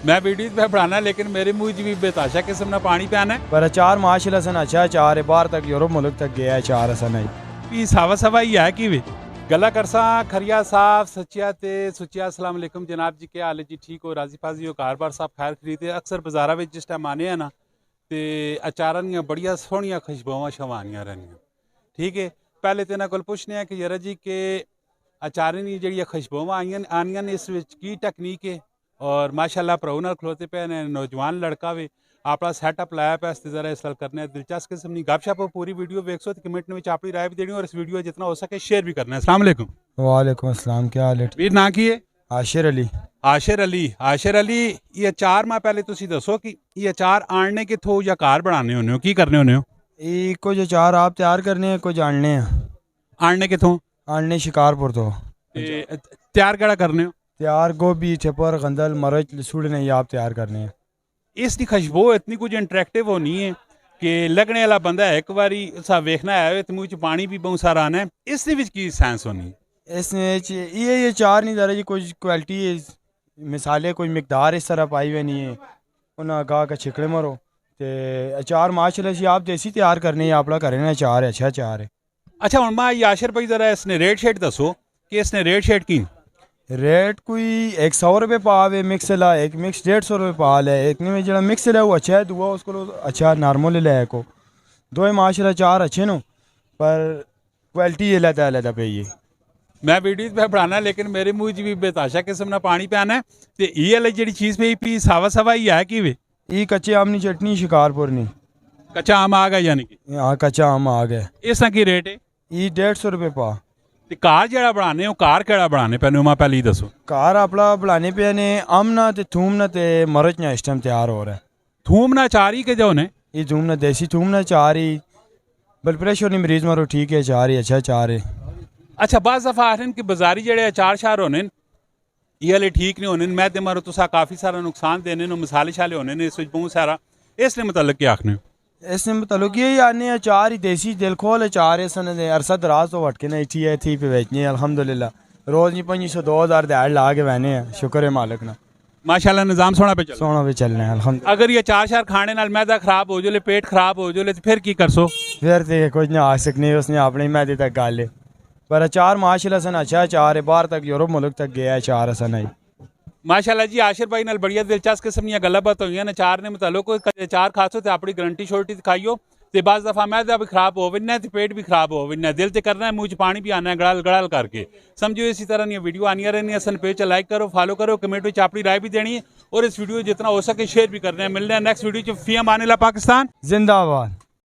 मैं वीडियो पे बनाना लेकिन मेरे मुंह च भी बेताशा किस्म ना पानी पाना है। पर अचार माशाल्लाह सन अच्छा अचार है, बाहर तक यूरोप मुल्क तक गया है अचार असन है। भी सवा सवा ही है कि वे गला करसा खरिया साहब सच्चिया ते सुचिया अस्सलाम वालेकुम जनाब जी, क्या हाल है जी? ठीक हो, राजी फाजी हो, कार बार साहब खैर खरीदे। अक्सर बाजारा में जिस टाइम आने हैं ना तो अचारां दियां बड़िया सोहनियां खुशबुआं शवानियां रहनियां। ठीक है, पहले तो इन्होंने को पुछने हैं कि यरा जी के अचारें दी जेहड़ियां खुशबुआं आनियां ने इस विच की टेक्नीक है? और माशाल्लाह भराऊ नाल खलोते पे ने नौजवान लड़का वे अपना सैटअप लाया पे इस जरा इस करने दिलचस्प किस्म की गपशप। पूरी वीडियो वेखो तो कमेंट में अपनी राय भी देनी और इस वीडियो जितना हो सके शेयर भी करना है। अस्सलाम वालेकुम। वालेकुम अस्सलाम, क्या हाल है? वीर ना की है? आशिर अली। आशिर अली। आशिर अली, ये अचार मैं पहले तुसी दसो कि ये अचार आणने किथों या घर बनाने होने हो, की करने होने हो? ये कुछ अचार आप तैयार करने हैं, कुछ आणने हैं। आणने किथों? आणने शिकारपुर तो। तैयार केड़ा करने हो? तैयार गोभी छपर गंदल मरच लसूड़ नहीं आप तैयार करने हैं। इसकी खुशबू इतनी कुछ इंटरेक्टिव होनी है कि लगने वाला बंदा एक बारी सा वेखना है तो मुँह च पानी भी बहुत सारा आना है। इस की साइंस होनी इसमें ये चार नहीं दर जी, कुछ क्वालिटी मिसाले कोई मिकदार इस तरह पाई हुई नहीं है। उन्हें गा का छिकड़े मरो ते अचार माशाल्लाह जी आप देसी तैयार करने हैं, आप करें ना अचार है, अच्छा अचार है। अच्छा हूँ मैं याशिर भाई जरा इसने रेट शेट दसो कि इसने रेट शेट की? रेट कोई 100 रुपये पाव है मिक्स ला, एक मिक्स 150 रुपये पाल है। एक में जो मिक्स है वो अच्छा है, दुआ उसको अच्छा नॉर्मल ले को दो माशाल्लाह चार अच्छे नो, पर क्वालिटी अलग अलग पे ये। मैं वीडियो पे बनाना लेकिन मेरे मुंह च भी बेताशा किस्म ना पानी पाना है। तो ये वाली जी चीज़ पे पी सवा सवा ही है कि वे ये कच्चे आम की चटनी शिकारपुर नहीं। कच्चा आम आ गया यानी कि? हाँ कच्चा आम आ गया। इसका की रेट है? ये 150 रुपये पा। ते कार जड़ा बनाने हो, कार केड़ा बनाने पैने मैं पहले ही दसो। कार अपना बनाने पे ने आम ना ते थूम ना ते मरच ना इस टाइम तैयार हो रहा है। थूम ना चार ही के जो ने? ये थूम ना देसी थूम ना चार ही ब्लड प्रेशर नहीं मरीज मारो ठीक है चार ही अच्छा चार है। अच्छा बाज़ दफ़ा आखिर कि बाजारी जड़े अचार शार होने ये हले ठीक नहीं होने, मैं ते मारो तुसा काफ़ी सारा नुकसान देने नो मसाले शाले होने ने इस बहुत सारा, इसने मतलब क्या आखने हो? इसने मतलब ये आने अचार ही देसी दिल खोल अचार है सन अरसा दराज तो वटके ना इठी है थी पे बेचनी है अल्हम्दुलिल्लाह। रोज नहीं 500 2000 दिहाड़ ला के बहने हैं, शुक्र है मालिक ना माशाल्लाह निज़ाम सोना पे चल रहे हैं अल्हम्दुलिल्लाह। अगर ये चार शार खाने नाल मैदा खराब हो जाए, पेट खराब हो जाए तो फिर की कर सो? फिर तो कुछ ना आ सकने उसने अपने मैदे तक गाले, पर अचार माशाल्लाह सन अच्छा अचार है, बाहर तक यूरोप मुल्क तक गया है अचार असन है। माशाल्लाह जी आशिर भाई नाल बढ़िया दिलचस्प किस्म दी गल्लां बात होईयां ने अचार ने मतलब कोई अचार खासो तो अपनी गारंटी शोरटी दिखाइयो। तो बाज़ दफ़ा मैदा भी खराब हो विना तो पेट भी खराब हो विना, दिल तो करना है मुँह च पानी भी आना है गड़ाल गड़ाल करके समझो। इसी तरह ये वीडियो आनिया रहनी सन पेज लाइक करो फॉलो करो कमेंट में अपनी राय भी देनी है और इस वीडियो जितना हो सके शेयर भी करना है। मिलने हैं नेक्स्ट वीडियो च। फी अमान अल्लाह, पाकिस्तान जिंदाबाद।